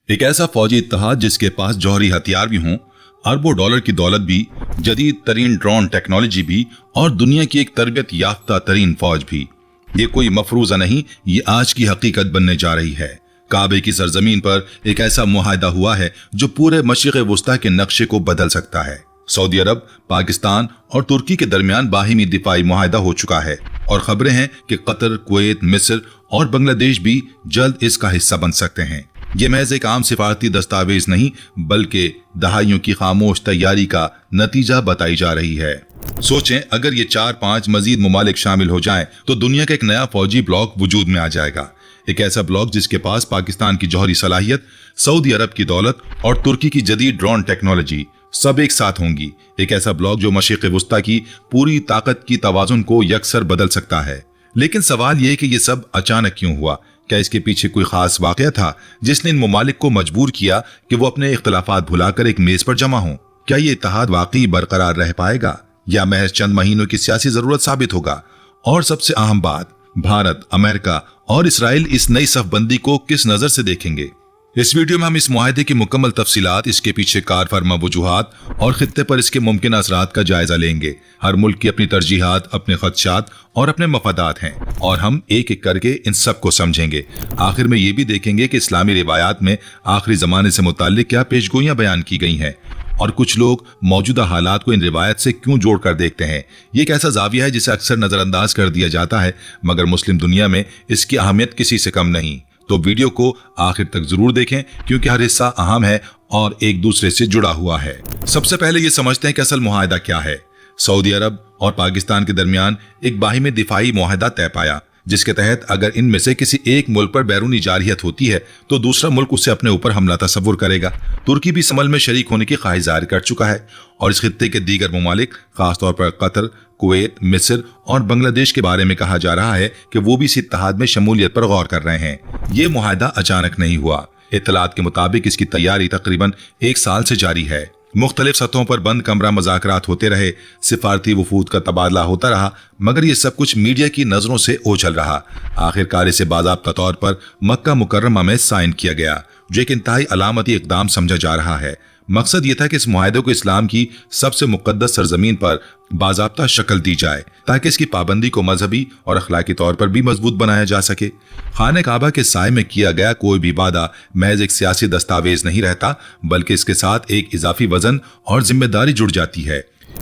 एक ऐसा फौजी इत्तेहाद जिसके पास जौहरी हथियार भी हों, अरबों डॉलर की दौलत भी, जदीद तरीन ड्रोन टेक्नोलॉजी भी और दुनिया की एक तरबियत याफ्ता तरीन फौज भी। ये कोई मफरूजा नहीं, ये आज की हकीकत बनने जा रही है। काबे की सरजमीन पर एक ऐसा मुआहदा हुआ है जो पूरे मशरिक़ वुस्ता के नक्शे को बदल सकता है। सऊदी अरब, पाकिस्तान और तुर्की के दरमियान बाहिमी दिफाई मुआहदा हो चुका है और खबरें हैं कि कतर, कुवैत, मिस्र और बांग्लादेश भी जल्द इसका हिस्सा बन सकते हैं। ये महज एक आम सिफारती दस्तावेज नहीं बल्कि दहाइयों की खामोश तैयारी का नतीजा बताई जा रही है। सोचें, अगर ये 4-5 मजीद मुमालिक शामिल हो जाएं तो दुनिया का एक नया फौजी ब्लॉक वजूद में आ जाएगा। एक ऐसा ब्लॉक जिसके पास पाकिस्तान की जौहरी सलाहियत, सऊदी अरब की दौलत और तुर्की की जदीद ड्रोन टेक्नोलॉजी सब एक साथ होंगी। एक ऐसा ब्लॉक जो मशरिक़ वुस्ता की पूरी ताकत की तवाज़ुन को यकसर बदल सकता है। लेकिन सवाल यह कि ये सब अचानक क्यों हुआ? क्या इसके पीछे कोई खास वाक़या था जिसने इन मुमालिक को मजबूर किया कि वो अपने इख्तिलाफात भुलाकर एक मेज पर जमा हों? क्या ये इत्तेहाद वाकई बरकरार रह पाएगा या महज चंद महीनों की सियासी जरूरत साबित होगा? और सबसे अहम बात, भारत, अमेरिका और इसराइल इस नई सफबंदी को किस नजर से देखेंगे? इस वीडियो में हम इस मुआहदे की मुकम्मल तफसीलात, इसके पीछे कार फरमा वजूहात और खित्ते पर इसके मुमकिन असरात का जायजा लेंगे। हर मुल्क की अपनी तरजीहात, अपने खदशात और अपने मफादात हैं और हम एक एक करके इन सब को समझेंगे। आखिर में ये भी देखेंगे कि इस्लामी रिवायात में आखिरी जमाने से मुताल्लिक क्या पेशगोइयां बयान की गई हैं और कुछ लोग मौजूदा हालात को इन रिवायत से क्यों जोड़कर देखते हैं। ये एक ऐसा जाविया है जिसे अक्सर नजरअंदाज कर दिया जाता है, मगर मुस्लिम दुनिया में इसकी अहमियत किसी से कम नहीं। तो वीडियो को आखिर तक जरूर देखें क्योंकि हर हिस्सा अहम है और एक दूसरे से जुड़ा हुआ है। सबसे पहले ये समझते हैं कि असल मुआहदा क्या है। सऊदी अरब और पाकिस्तान के दरमियान एक बाहिमी दिफाई मुआहदा तय पाया, जिसके तहत अगर इनमें से किसी एक मुल्क पर बैरूनी जारहियत होती है तो दूसरा मुल्क उससे अपने ऊपर हमला तस्वुर करेगा। तुर्की भी इस अमल में शरीक होने की ख्वाहिश जाहिर कर चुका है और इस खित्ते के दीगर मुमालिक, खासतौर पर कतर, कुवैत, मिस्र और बांग्लादेश के बारे में कहा जा रहा है कि वो भी इस इत्तेहाद में शमूलियत पर गौर कर रहे हैं। ये मुआहदा अचानक नहीं हुआ। इत्तलात के मुताबिक इसकी तैयारी तकरीबन 1 साल से जारी है। मुख्तलिफ सतहों पर बंद कमरा मुज़ाकरात होते रहे, सिफारती वफूद का तबादला होता रहा, मगर ये सब कुछ मीडिया की नजरों से ओझल रहा। आखिरकार इसे बाज़ाब्ता तौर पर मक्का मुकर्रमा में साइन किया गया, जो एक इंतहाई अलामती इक़दाम समझा जा रहा है। मकसद ये था कि इस मुआहदे को इस्लाम की सबसे मुक़द्दस सरजमीन पर बाज़ाब्ता शक्ल दी जाए ताकि इसकी पाबंदी को मजहबी और अखलाकी तौर पर भी मजबूत बनाया जा सके। खाने काबा के साए में किया गया कोई भी वादा महज एक सियासी दस्तावेज नहीं रहता, बल्कि इसके साथ एक इजाफी वजन और जिम्मेदारी जुड़ जाती है।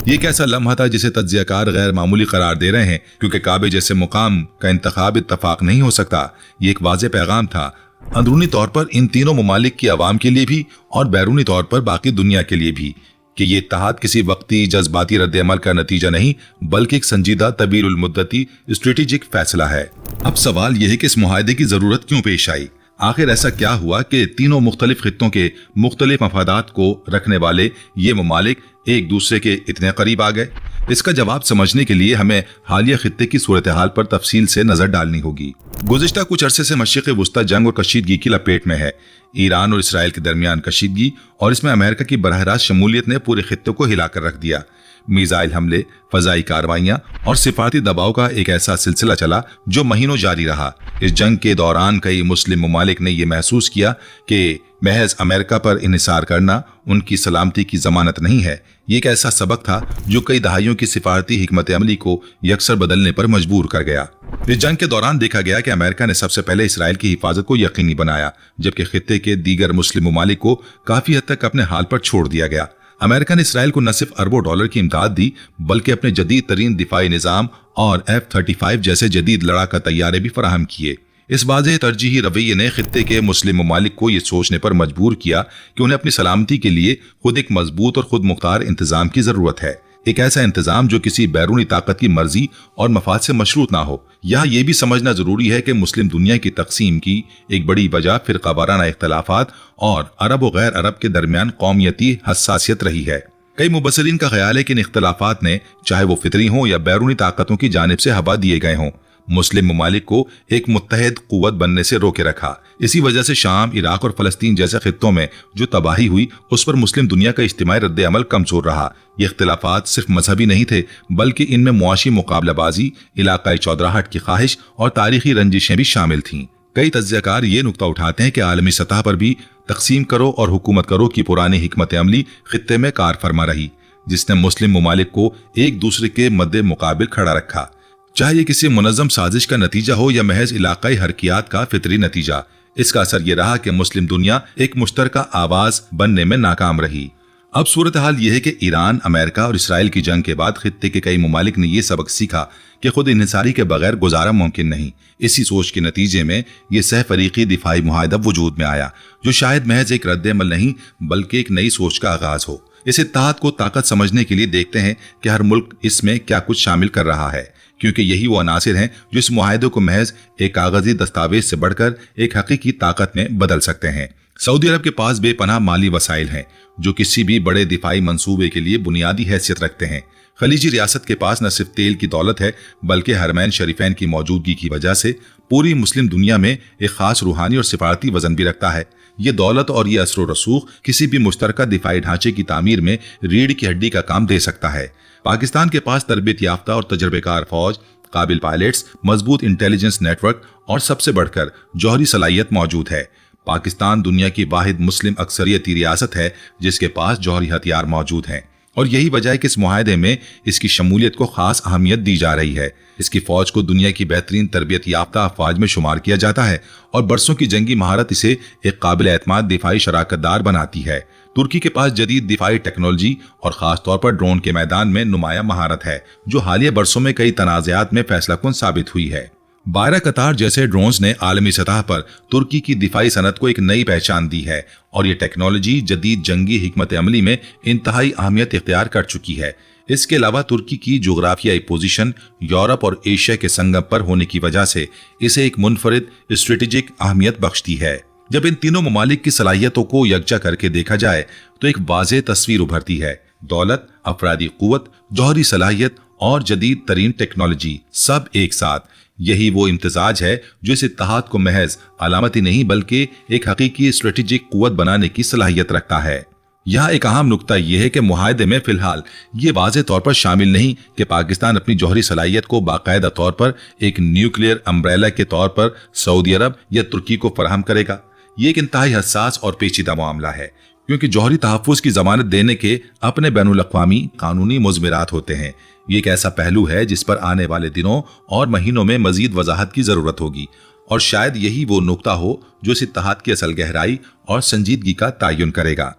ये एक ऐसा लम्हा था जिसे तज्जियाकार गैर मामूली करार दे रहे हैं, क्योंकि काबे जैसे मुकाम का इंतखाब इत्तफाक नहीं हो सकता। ये एक वाज़ेह पैगाम था, अंदरूनी तौर पर इन तीनों ममालिक की आवाम के लिए भी और बैरूनी तौर पर बाकी दुनिया के लिए भी, कि ये इत्तेहाद किसी वक्ती जज्बाती रद्द-ए-अमल का नतीजा नहीं बल्कि एक संजीदा तवीलुल मुद्दती स्ट्रेटेजिक फैसला है। अब सवाल यह है कि इस मुआहदे की जरूरत क्यों पेश आई? आखिर ऐसा क्या हुआ कि तीनों मुख्तलिफ खित्तों के मुख्तलिफ मफादात को रखने वाले ये ममालिक एक दूसरे के इतने करीब आ गए? इसका जवाब समझने के लिए हमें हालिया खित्ते की सूरत हाल पर तफसील से नजर डालनी होगी। गुज़िश्ता कुछ अरसे से मशरिक़ वुस्ता जंग और कशीदगी की लपेट में है। ईरान और इसराइल के दरमियान कशीदगी और इसमें अमेरिका की बरह रास्त शमूलियत ने पूरे खित्ते को हिलाकर रख दिया। मिसाइल हमले, फजाई कार्रवाइयां और सिफारती दबाव का एक ऐसा सिलसिला चला जो महीनों जारी रहा। इस जंग के दौरान कई मुस्लिम ममालिक ने यह महसूस किया कि महज अमेरिका पर इन्हिसार करना उनकी सलामती की जमानत नहीं है। ये एक ऐसा सबक था जो कई दहाइयों की सिफारती हिकमत अमली को यकसर बदलने पर मजबूर कर गया। इस जंग के दौरान देखा गया कि अमेरिका ने सबसे पहले इसराइल की हिफाजत को यकीनी बनाया, जबकि खित्ते के दीगर मुस्लिम ममालिक को काफी हद तक अपने हाल पर छोड़ दिया गया। अमेरिका ने इसराइल को न सिर्फ अरबों डॉलर की इमदाद दी, बल्कि अपने जदीद तरीन दिफाई निज़ाम और F-35 जैसे जदीद लड़ाका तैयारे भी फराहम किए। इस वाज़ेह तरजीही रवैये ने खित्ते के मुस्लिम ममालिक को ये सोचने पर मजबूर किया कि उन्हें अपनी सलामती के लिए खुद एक मजबूत और खुद मुख्तार इंतजाम की जरूरत है। एक ऐसा इंतजाम जो किसी बैरूनी ताकत की मर्जी और मफाद से मशरूत ना हो। यहाँ ये भी समझना जरूरी है कि मुस्लिम दुनिया की तकसीम की एक बड़ी वजह फिरका वाराना इख्तलाफात और अरब और गैर अरब के दरमियान कौमियती हसासियत रही है। कई मुबस्सिरीन का ख्याल है कि इन इख्तलाफात ने, चाहे वो फितरी हों या बैरूनी ताकतों की जानिब से हवा दिए गए हों, मुस्लिम ममालिक को एक मुत्तहिद कुव्वत बनने से रोके रखा। इसी वजह से शाम, इराक और फलस्तीन जैसे खित्तों में जो तबाही हुई उस पर मुस्लिम दुनिया का इज्तिमाई रद्द अमल कमजोर रहा। ये इख्तिलाफात सिर्फ मजहबी नहीं थे, बल्कि इनमें मुआशी मुकाबलाबाजी, इलाकाई चौधराहट की ख्वाहिश और तारीखी रंजिशें भी शामिल थीं। कई तज्जियाकार ये नुक्ता उठाते हैं कि आलमी सतह पर भी तकसीम करो और हुकूमत करो की पुरानी हिकमत अमली खित्ते में कार फरमा रही, जिसने मुस्लिम ममालिक को एक दूसरे के मद्दे मुकाबिल खड़ा रखा। चाहे ये किसी मुनज़्ज़म साजिश का नतीजा हो या महज इलाकाई हरकियात का फितरी नतीजा, इसका असर ये रहा कि मुस्लिम दुनिया एक मुश्तरका आवाज बनने में नाकाम रही। अब सूरत हाल यह है कि ईरान, अमेरिका और इसराइल की जंग के बाद खित्ते के कई ममालिक ने यह सबक सीखा कि खुद इन्हिसारी के बगैर गुजारा मुमकिन नहीं। इसी सोच के नतीजे में यह सहफरीकी दिफाई मुआहदा वजूद में आया, जो शायद महज एक रद्द-ए-अमल नहीं बल्कि एक नई सोच का आगाज हो। इस इत्तेहाद को ताकत समझने के लिए देखते हैं कि हर मुल्क इसमें क्या कुछ शामिल कर रहा है, क्योंकि यही वो अनासिर हैं जो इस मुआहदे को महज एक कागजी दस्तावेज से बढ़कर एक हकीकी ताकत में बदल सकते हैं। सऊदी अरब के पास बेपनाह माली वसाइल हैं जो किसी भी बड़े दिफाई मंसूबे के लिए बुनियादी हैसियत रखते हैं। खलीजी रियासत के पास न सिर्फ तेल की दौलत है बल्कि हरमैन शरीफैन की मौजूदगी की वजह से पूरी मुस्लिम दुनिया में एक खास रूहानी और सिफारती वजन भी रखता है। ये दौलत और ये असर रसूख किसी भी मुश्तरका दिफाई ढांचे की तामीर में रीढ़ की हड्डी का काम दे सकता है। पाकिस्तान के पास तरबियत याफ्ता और तजर्बेकार फौज, काबिल पायलट्स, मजबूत इंटेलिजेंस नेटवर्क और सबसे बढ़कर जौहरी सलाहियत मौजूद है। पाकिस्तान दुनिया की वाहिद मुस्लिम अक्सरियती रियासत है जिसके पास जौहरी हथियार मौजूद हैं, और यही वजह है कि इस मुआहदे में इसकी शमूलियत को खास अहमियत दी जा रही है। इसकी फौज को दुनिया की बेहतरीन तरबियत याफ्ता अफवाज में शुमार किया जाता है और बरसों की जंगी महारत इसे एक काबिल एतमाद दिफाई शराकतदार बनाती है। तुर्की के पास जदीद दिफाई टेक्नोलॉजी और खास तौर पर ड्रोन के मैदान में नुमाया महारत है, जो हालिया बरसों में कई तनाज़ात में फैसलाकुन साबित हुई है। बायरा कतार जैसे ड्रोन्स ने आलमी सतह पर तुर्की की दिफाई सनत को एक नई पहचान दी है और ये टेक्नोलॉजी जदीद जंगी हिकमत अमली में इंतहाई अहमियत इख्तियार कर चुकी है। इसके अलावा तुर्की की जोग्राफियाई पोजीशन यूरोप और एशिया के संगम पर होने की वजह से इसे एक मुनफरिद स्ट्रेटेजिक अहमियत बख्शती है। जब इन तीनों ममालिक की सलाहियतों को यकजा करके देखा जाए तो एक वाज़ेह तस्वीर उभरती है। दौलत, अफरादी कुव्वत, जौहरी सलाहियत और जदीद तरीन टेक्नोलॉजी सब एक साथ, यही वो इम्तिजाज है जो इस इत्तेहाद को महज अलामती नहीं बल्कि एक हकीकी स्ट्रेटेजिक कुव्वत बनाने की सलाहियत रखता है। यहाँ एक अहम नुक्ता यह है कि मुआहदे में फिलहाल ये वाज़ेह तौर पर शामिल नहीं कि पाकिस्तान अपनी जौहरी सलाहियत को बाकायदा तौर पर एक न्यूक्लियर अम्ब्रेला के तौर पर सऊदी अरब या तुर्की को फराहम करेगा। ये एक इंतहाई हसास और पेचीदा मामला है, क्योंकि जौहरी तहफ़्फ़ुज़ की जमानत देने के अपने बैनुल-अक़वामी कानूनी मुज़मिरात होते हैं। ये एक ऐसा पहलू है जिस पर आने वाले दिनों और महीनों में मजीद वजाहत की जरूरत होगी, और शायद यही वो नुक्ता हो जो इस इत्तेहाद की असल गहराई और संजीदगी का तयन करेगा।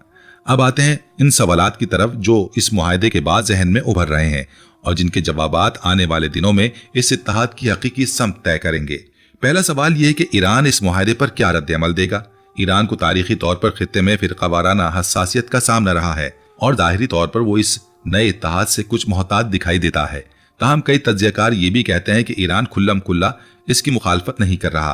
अब आते हैं इन सवालात की तरफ जो इस मुआहदे के बाद जहन में उभर रहे हैं और जिनके जवाबात आने वाले दिनों में इस इत्तेहाद की हकीकी समत तय करेंगे। पहला सवाल यह है कि ईरान इस मुआहदे पर क्या रद्द अमल देगा। ईरान को तारीखी तौर पर खित्ते में फिरकावाराना हसासियत का सामना रहा है और ज़ाहिरी तौर पर वो इस नए इत्तेहाद से कुछ मोहताज दिखाई देता है। ताहम कई तज्ज़ियाकार ये भी कहते हैं कि ईरान खुल्लम खुल्ला इसकी मुखालफत नहीं कर रहा,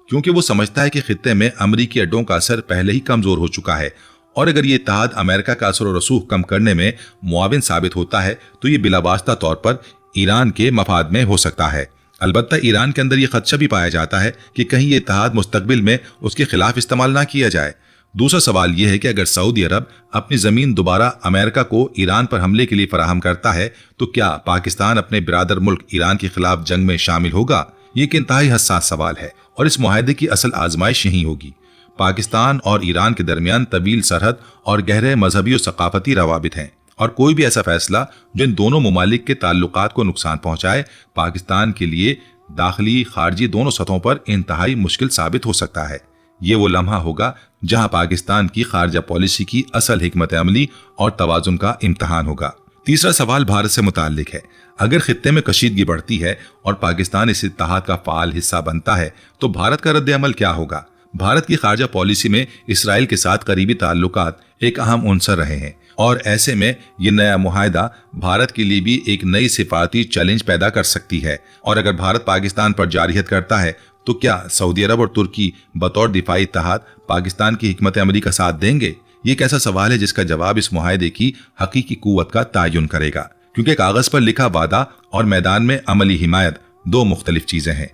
क्योंकि वो समझता है कि खित्ते में अमरीकी अड्डों का असर पहले ही कमजोर हो चुका है, और अगर ये इत्तेहाद अमेरिका का असर और रसूख कम करने में मुआविन साबित होता है तो ये बिलावास्ता तौर पर ईरान के मफाद में हो सकता है। अलबत्ता ईरान के अंदर ये खदशा भी पाया जाता है कि कहीं ये इत्तेहाद मुस्तकबिल में उसके खिलाफ इस्तेमाल ना किया जाए। दूसरा सवाल यह है कि अगर सऊदी अरब अपनी जमीन दोबारा अमेरिका को ईरान पर हमले के लिए फराहम करता है तो क्या पाकिस्तान अपने बिरादर मुल्क ईरान के खिलाफ जंग में शामिल होगा। ये एक इंतहाई हसास सवाल है और इस मुआहदे की असल आजमाइश यही होगी। पाकिस्तान और ईरान के दरमियान तवील सरहद और गहरे मजहबी और सकाफती रवाबित हैं, और कोई भी ऐसा फैसला जो इन दोनों ममालिक के ताल्लुकात को नुकसान पहुंचाए पाकिस्तान के लिए दाखिली खारजी दोनों सतहों पर इंतहाई मुश्किल साबित हो सकता है। ये वो लम्हा होगा जहां पाकिस्तान की खारजा पॉलिसी की असल हिकमत अमली और तवाजुन का इम्तहान होगा। तीसरा सवाल भारत से मुताल्लिक है। अगर खित्ते में कशीदगी बढ़ती है और पाकिस्तान इस इत्तेहाद का फाल हिस्सा बनता है तो भारत का रद्द अमल क्या होगा। भारत की खारजा पॉलिसी में इसराइल के साथ करीबी ताल्लुकात एक अहम उनसर रहे हैं, और ऐसे में ये नया मुआहदा भारत के लिए भी एक नई सिफारती चैलेंज पैदा कर सकती है। और अगर भारत पाकिस्तान पर जारहियत करता है तो क्या सऊदी अरब और तुर्की बतौर दिफाई इत्तेहाद पाकिस्तान की हिकमत अमली का साथ देंगे। ये एक ऐसा सवाल है जिसका जवाब इस मुआहदे की हकीकी कुव्वत का तयन करेगा, क्योंकि कागज पर लिखा वादा और मैदान में अमली हिमायत दो मुख्तलिफ चीजें हैं।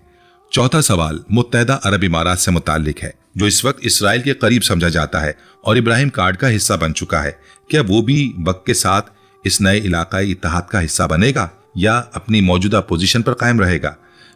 चौथा सवाल मुत्तहदा अरब इमारात से मुताल्लिक है, जो इस वक्त इसराइल के करीब समझा जाता है और इब्राहिम कार्ड का हिस्सा बन चुका है। क्या वो भी वक्त के साथ इस नए इलाकाई इत्तेहाद का हिस्सा बनेगा या अपनी मौजूदा पोजीशन पर कायम रहेगा।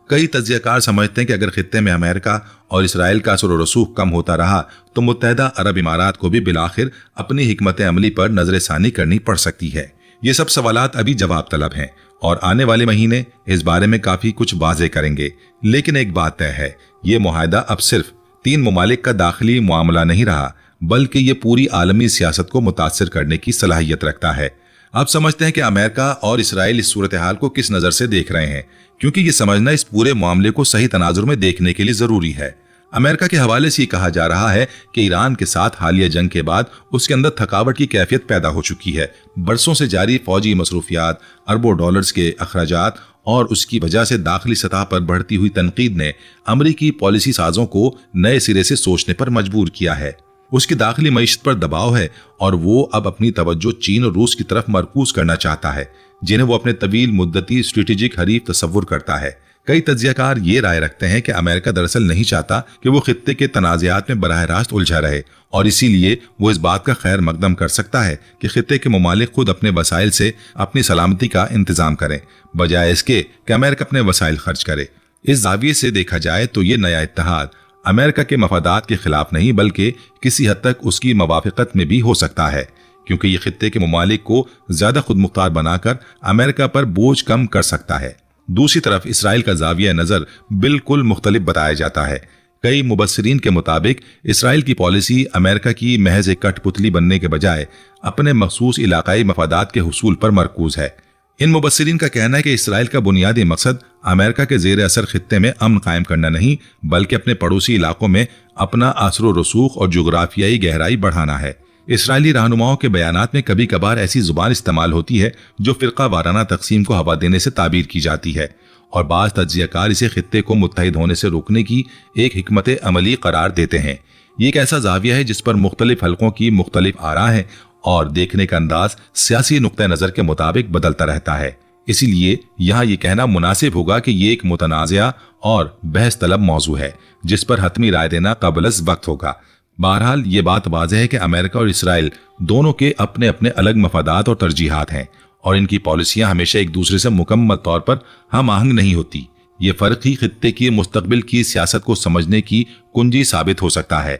कई तज्जियाकार समझते हैं कि अगर खित्ते में अमेरिका और इसराइल का असर और रसूख कम होता रहा तो मुत्तहिदा अरब इमारात को भी बिलाखिर अपनी हिकमत अमली पर नजरसानी करनी पड़ सकती है। ये सब सवालात अभी जवाब तलब हैं और आने वाले महीने इस बारे में काफी कुछ वाज़ेह करेंगे। लेकिन एक बात तय है, ये मुआहदा अब सिर्फ 3 ममालिक का दाखिली मामला नहीं रहा, बल्कि ये पूरी आलमी सियासत को मुतासिर करने की सलाहियत रखता है। आप समझते हैं कि अमेरिका और इसराइल इस सूरत हाल को किस नज़र से देख रहे हैं, क्योंकि ये समझना इस पूरे मामले को सही तनाजुर में देखने के लिए ज़रूरी है। अमेरिका के हवाले से ये कहा जा रहा है कि ईरान के साथ हालिया जंग के बाद उसके अंदर थकावट की कैफियत पैदा हो चुकी है। बरसों से जारी फौजी मसरूफियात, अरबों डॉलर्स के अखराजात और उसकी वजह से दाखिली सतह पर बढ़ती हुई तनकीद ने अमरीकी पॉलिसी साजों को नए सिरे से सोचने पर मजबूर किया है। उसकी दाखिली मईशत पर दबाव है और वो अब अपनी तवज्जो चीन और रूस की तरफ मरकूज करना चाहता है, जिन्हें वो अपने तवील मुद्दती स्ट्रेटेजिक हरीफ तस्वुर करता है। कई तज्जियाकार ये राय रखते हैं कि अमेरिका दरअसल नहीं चाहता कि वो खित्ते के तनाज़ात में बराह रास्त उलझा रहे और इसीलिए वो इस बात का खैर मकदम कर सकता है कि खित्ते के ममालिक खुद अपने वसाइल से अपनी सलामती का इंतजाम करें, बजाय इसके कि अमेरिका अपने वसाइल खर्च करे। इस जाविये से देखा जाए तो ये नया इत्तेहाद अमेरिका के मफादात के खिलाफ नहीं बल्कि किसी हद तक उसकी मवाफिकत में भी हो सकता है, क्योंकि ये खित्ते के ममालिक को ज्यादा खुद मुख्तार बनाकर अमेरिका पर बोझ कम कर सकता है। दूसरी तरफ इसराइल का जाविया नज़र बिल्कुल मुख्तलिफ बताया जाता है। कई मुबस्सिरीन के मुताबिक इसराइल की पॉलिसी अमेरिका की महज एक कठपुतली बनने के बजाय अपने मखसूस इलाकाई मफादात के हुसूल पर मरकूज है। इन मुबस्सिरीन का कहना है कि इसराइल का बुनियादी मकसद अमेरिका के जेर असर खित्ते में अमन कायम करना नहीं, बल्कि अपने पड़ोसी इलाकों में अपना असर व रसूख और जुग्राफियाई गहराई बढ़ाना है। इसराइली रहनुमाओं के बयानात में कभी कभार ऐसी जुबान इस्तेमाल होती है जो फिरका वाराना तकसीम को हवा देने से ताबीर की जाती है और बाज़ तज्जियाकार इसे खित्ते को मुत्तहिद होने से रोकने की एक हिकमत अमली करार देते हैं। ये एक ऐसा जाविया है जिस पर मुख्तलिफ हलकों की मुख्तलिफ आरा है और देखने का अंदाज सियासी नुक्ता नज़र के मुताबिक बदलता रहता है। इसीलिए यहाँ ये कहना मुनासिब होगा कि ये एक मुतनाज़ा और बहस तलब मौजू है जिस पर हतमी राय देना क़ाबिल वक्त होगा। बहरहाल ये बात वाज़ेह है कि अमेरिका और इसराइल दोनों के अपने अपने अलग मफादात और तरजीहात हैं और इनकी पॉलिसियां हमेशा एक दूसरे से मुकम्मल तौर पर हम आहंग नहीं होती। ये फर्क ही खित्ते की मुस्तकबिल की सियासत को समझने की कुंजी साबित हो सकता है।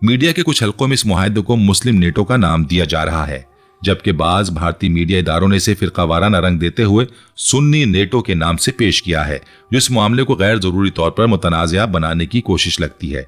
मीडिया के कुछ हलकों में इस मुआहदे को मुस्लिम नेटो का नाम दिया जा रहा है, जबकि बाज भारतीय मीडिया इदारों ने इसे फिरकावाराना रंग देते हुए सुन्नी नेटो के नाम से पेश किया है, जो इस मामले को गैर जरूरी तौर पर मुतनाज़ा बनाने की कोशिश लगती है।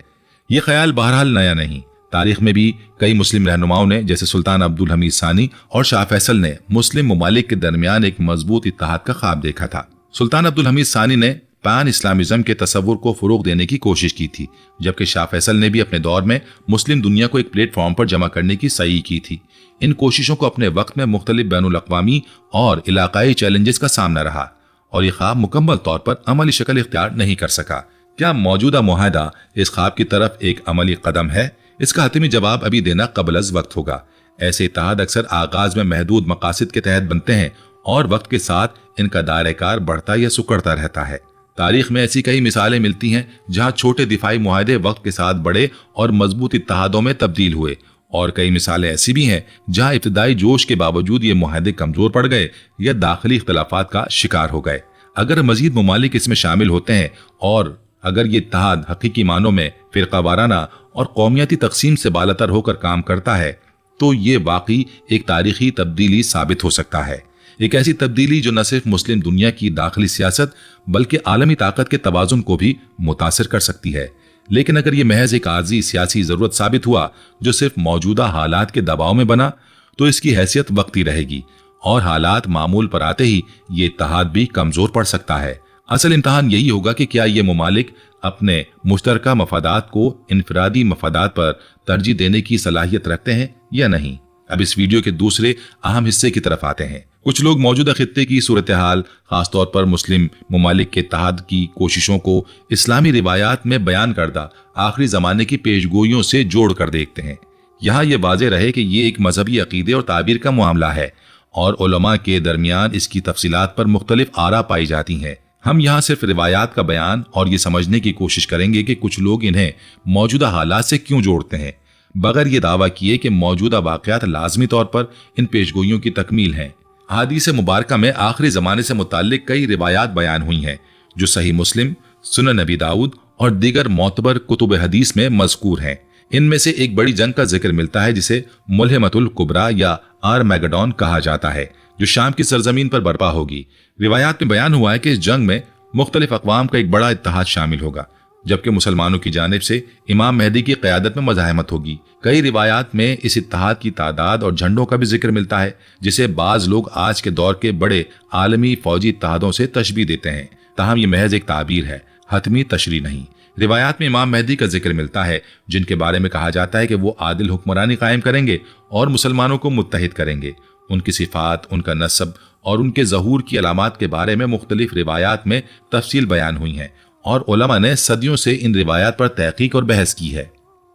ये ख्याल बहरहाल नया नहीं, तारीख में भी कई मुस्लिम रहनुमाओं ने जैसे सुल्तान अब्दुल हमीद सानी और शाह फैसल ने मुस्लिम ममालिक के दरमियान एक मजबूत इत्तेहाद का ख्वाब देखा था। सुल्तान अब्दुल हमीद सानी ने पैन इस्लामिज्म के तस्वुर को फरोग देने की कोशिश की थी, जबकि शाह फैसल ने भी अपने दौर में मुस्लिम दुनिया को एक प्लेटफॉर्म पर जमा करने की सही की थी। इन कोशिशों को अपने वक्त में मुख्तलिफ बैनुल अक़वामी और इलाकाई चैलेंजेस का सामना रहा और ये ख्वाब मुकम्मल तौर पर अमली शक्ल इख्तियार नहीं कर सका। क्या मौजूदा मुआहदा इस ख्वाब की तरफ एक अमली कदम है? इसका हतमी जवाब अभी देना क़ब्ल अज़ वक्त होगा। ऐसे इत्तेहाद अक्सर आगाज में महदूद मकासद के तहत बनते हैं और वक्त के साथ इनका दायरा-ए-कार बढ़ता या सुकड़ता रहता है। तारीख में ऐसी कई मिसालें मिलती हैं जहां छोटे दिफाई मुआहदे वक्त के साथ बड़े और मजबूत इत्तेहादों में तब्दील हुए, और कई मिसालें ऐसी भी हैं जहां इब्तदाई जोश के बावजूद ये मुआहदे कमजोर पड़ गए या दाखिली इख्तिलाफात का शिकार हो गए। अगर मजीद ममालिक इसमें शामिल होते हैं और अगर ये इत्तेहाद हकीकी मानों में फिरकावाराना और कौमियती तकसीम से बालातर होकर काम करता है तो ये वाकई एक तारीखी तब्दीली साबित हो सकता है। एक ऐसी तब्दीली जो न सिर्फ मुस्लिम दुनिया की दाखिली सियासत बल्कि आलमी ताकत के तवाजुन को भी मुतासिर कर सकती है। लेकिन अगर ये महज एक आर्जी सियासी जरूरत साबित हुआ जो सिर्फ मौजूदा हालात के दबाव में बना तो इसकी हैसियत वक्ती रहेगी और हालात मामूल पर आते ही ये इत्तेहाद भी कमजोर पड़ सकता है। असल इम्तहान यही होगा कि क्या ये ममालिक अपने मुश्तरका मफादात को इनफरादी मफादात पर तरजीह देने की सलाहियत रखते हैं या नहीं। अब इस वीडियो के दूसरे अहम हिस्से की तरफ आते हैं। कुछ लोग मौजूदा खित्ते की सूरत हाल, खासतौर पर मुस्लिम ममालिक के इत्तेहाद की कोशिशों को इस्लामी रिवायात में बयान करदा आखिरी जमाने की पेशगोइयों से जोड़ कर देखते हैं। यहाँ ये वाज़ेह रहे कि ये एक मजहबी अकीदे और ताबीर का मामला है और उलमा के दरमियान इसकी तफसीलात पर मुख्तलिफ आरा पाई जाती हैं। हम यहाँ सिर्फ रिवायात का बयान और ये समझने की कोशिश करेंगे कि कुछ लोग इन्हें मौजूदा हालात से क्यों जोड़ते हैं, बगैर ये दावा किए कि मौजूदा वाक़यात लाजमी तौर पर इन पेशगोइयों की तकमील हैं। हदीस मुबारका में आखिरी ज़माने से मुताल्लिक कई रिवायात बयान हुई हैं जो सही मुस्लिम, सुनन नबी दाऊद और दीगर मोतबर कुतुब हदीस में मज़कूर हैं। इनमें से एक बड़ी जंग का जिक्र मिलता है जिसे मुल्हिमतुल कुबरा या आर्मैगेडोन कहा जाता है, जो शाम की सरजमीन पर बर्पा होगी। रिवायात में बयान हुआ है कि इस जंग में मुख्तलिफ अक़वाम का एक बड़ा इत्तेहाद शामिल होगा, जबकि मुसलमानों की जानिब से इमाम मेहदी की क़यादत में मज़ाहमत होगी। कई रिवायात में इस इत्तेहाद की तादाद और झंडों का भी जिक्र मिलता है, जिसे बाज़ लोग आज के दौर के बड़े आलमी फौजी इत्तेहादों से तशबीह देते हैं। ताहम ये महज एक ताबीर है, हतमी तशरी नहीं। रिवायात में इमाम मेहदी का जिक्र मिलता है, जिनके बारे में कहा जाता है कि वो आदिल हुक्मरानी कायम करेंगे और मुसलमानों को मुत्तहिद करेंगे। उनकी सिफात, उनका नस्ब और उनके ज़हूर की अलामात के बारे में मुख्तलिफ रिवायात में तफसील बयान हुई हैं और उलमा ने सदियों से इन रिवायात पर तहकीक और बहस की है।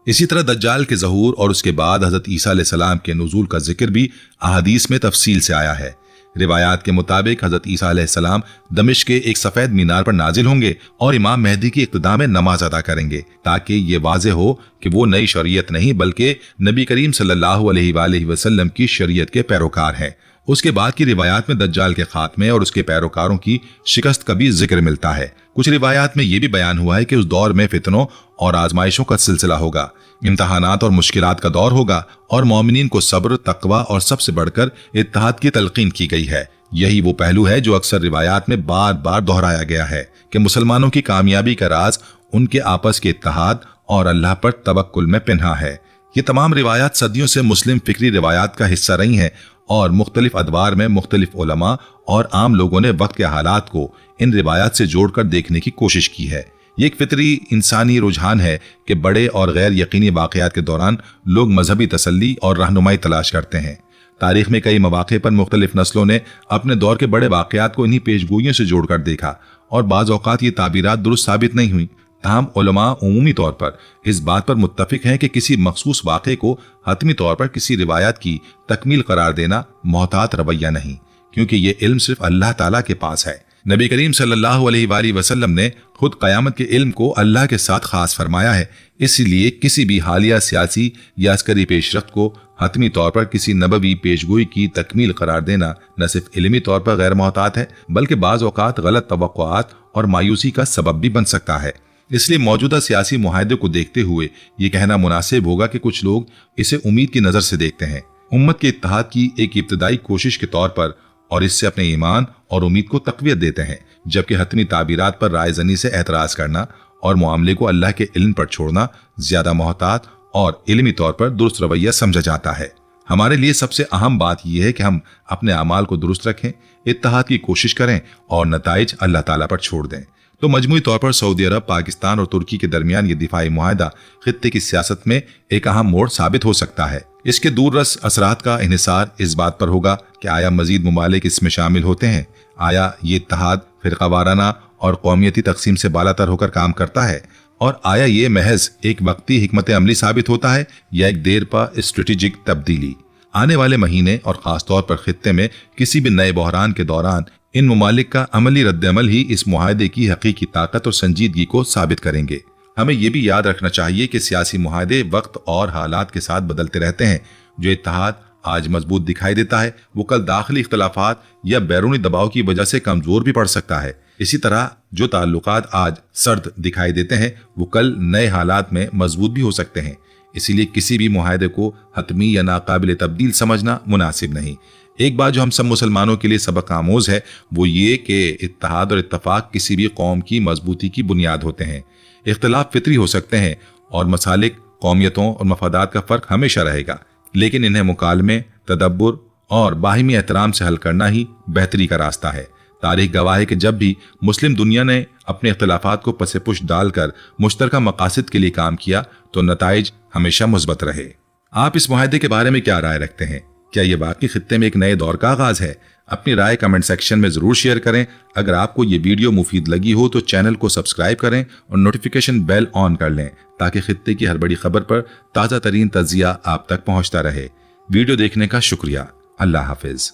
इसी तरह दज्जाल के ज़हूर और उसके बाद हज़रत ईसा अलैहिस्सलाम के नुज़ूल का जिक्र भी अहादीस में तफसील से आया है। रिवायात के मुताबिक हज़रत ईसा अलैहिस्सलाम दमिश्क के एक सफ़ेद मीनार पर नाजिल होंगे और इमाम मेहदी की इक़्तिदा में नमाज अदा करेंगे, ताकि ये वाज़ेह हो कि वो नई शरीयत नहीं बल्कि नबी करीम सल्लल्लाहु अलैहि वसल्लम की शरीयत के पैरोकार हैं। उसके बाद की रिवायात में दज्जाल के खात्मे और उसके पैरोकारों की शिकस्त का भी जिक्र मिलता है। कुछ रिवायात में यह भी बयान हुआ है कि उस दौर में फितनों और आजमाइशों का सिलसिला होगा, इम्तहानात और मुश्किलात का दौर होगा और मोमिनीन को सब्र, तकवा और सबसे बढ़कर इत्तेहाद की तलकीन की गई है। यही वो पहलू है जो अक्सर रिवायात में बार बार दोहराया गया है कि मुसलमानों की कामयाबी का राज उनके आपस के इत्तेहाद और अल्लाह पर तवक्कुल में पिन्हा है। ये तमाम रिवायात सदियों से मुस्लिम फिक्री रिवायात का हिस्सा रही हैं और मुख्तलिफ अदवार में मुख्तलिफ उलमा और आम लोगों ने वक्त के हालात को इन रिवायात से जोड़कर देखने की कोशिश की है। ये एक फितरी इंसानी रुझान है कि बड़े और गैर यकीनी वाक़यात के दौरान लोग मजहबी तसल्ली और रहनुमाई तलाश करते हैं। तारीख में कई मौक़े पर मुख्तलिफ नस्लों ने अपने दौर के बड़े वाक़यात को इन्हीं पेशगोइयों से जोड़कर देखा और बाज़ औक़ात ये ताबीरात दुरुस्त साबित नहीं हुई। ताहम उलमा उमूमी तौर पर इस बात पर मुत्तफिक हैं कि किसी मखसूस वाक़े को हतमी तौर पर किसी रिवायत की तकमील करार देना मोहतात रवैया नहीं, क्योंकि ये इल्म सिर्फ अल्लाह ताला के पास है। नबी करीम सल्लल्लाहु अलैहि वसल्लम ने खुद क़यामत के इल्म को अल्लाह के साथ खास फरमाया है। इसलिए किसी भी हालिया सियासी या अस्करी पेशरफ्त को हतमी तौर पर किसी नबवी पेशगोई की तकमील करार देना न सिर्फ इल्मी तौर पर गैर मोहतात है, बल्कि बाज़ औक़ात गलत तवक्कुआत और मायूसी का सबब भी बन सकता है। इसलिए मौजूदा सियासी मुआहदे को देखते हुए ये कहना मुनासिब होगा कि कुछ लोग इसे उम्मीद की नज़र से देखते हैं, उम्मत के इत्तेहाद की एक इब्तदाई कोशिश के तौर पर, और इससे अपने ईमान और उम्मीद को तक़वियत देते हैं, जबकि हतमी ताबीरात पर राय ज़नी से एतराज़ करना और मामले को अल्लाह के इल्म पर छोड़ना ज़्यादा मोहतात और इल्मी तौर पर दुरुस्त रवैया समझा जाता है। हमारे लिए सबसे अहम बात यह है कि हम अपने अमाल को दुरुस्त रखें, इत्तेहाद की कोशिश करें और नताइज अल्लाह ताला पर छोड़ दें। तो मजमूई तौर पर सऊदी अरब, पाकिस्तान और तुर्की के दरमियान ये दिफाई मुआहदा खित्ते की सियासत में एक अहम मोड़ साबित हो सकता है। इसके दूररस असरात का इन्हिसार इस बात पर होगा कि आया मजीद मुमालिक इसमें शामिल होते हैं, आया ये इत्तेहाद फिरकावाराना और कौमियती तकसीम से बालातर होकर काम करता है, और आया ये महज एक वक्ती हिकमत अमली साबित होता है या एक देर पा स्ट्रेटेजिक तब्दीली। आने वाले महीने और ख़ास तौर पर खित्ते में किसी भी नए बहरान के दौरान इन मुमालिक का अमली रद्द-अमल ही इस मुआहदे की हकीकी ताकत और संजीदगी को साबित करेंगे। हमें यह भी याद रखना चाहिए कि सियासी मुआहदे वक्त और हालात के साथ बदलते रहते हैं। जो इत्तेहाद आज मजबूत दिखाई देता है वो कल दाखिली इख्तलाफात या बैरूनी दबाव की वजह से कमजोर भी पड़ सकता है। इसी तरह जो ताल्लुकात आज सर्द दिखाई देते हैं वो कल नए हालात में मजबूत भी हो सकते हैं। इसीलिए किसी भी मुआहदे को हतमी या नाकाबिल तब्दील समझना मुनासिब नहीं। एक बात जो हम सब मुसलमानों के लिए सबक आमोज है वो ये कि इत्तेहाद और इत्तफाक किसी भी कौम की मजबूती की बुनियाद होते हैं। इख्तिलाफ फितरी हो सकते हैं और मसालिक, कौमियतों और मफादात का फ़र्क हमेशा रहेगा, लेकिन इन्हें मुकालमे, तदब्बुर और बाहिमी एहतराम से हल करना ही बेहतरी का रास्ता है। तारीख गवाह है कि जब भी मुस्लिम दुनिया ने अपने इख्तिलाफात को पसे पुश डालकर मुश्तरका मकासद के लिए काम किया तो नताइज हमेशा मुस्बत रहे। आप इस मुआहदे के बारे में क्या राय रखते हैं? क्या ये वाकई खित्ते में एक नए दौर का आगाज है? अपनी राय कमेंट सेक्शन में जरूर शेयर करें। अगर आपको ये वीडियो मुफीद लगी हो तो चैनल को सब्सक्राइब करें और नोटिफिकेशन बेल ऑन कर लें ताकि खित्ते की हर बड़ी खबर पर ताज़ा तरीन तज्जिया आप तक पहुंचता रहे। वीडियो देखने का शुक्रिया। अल्लाह हाफिज।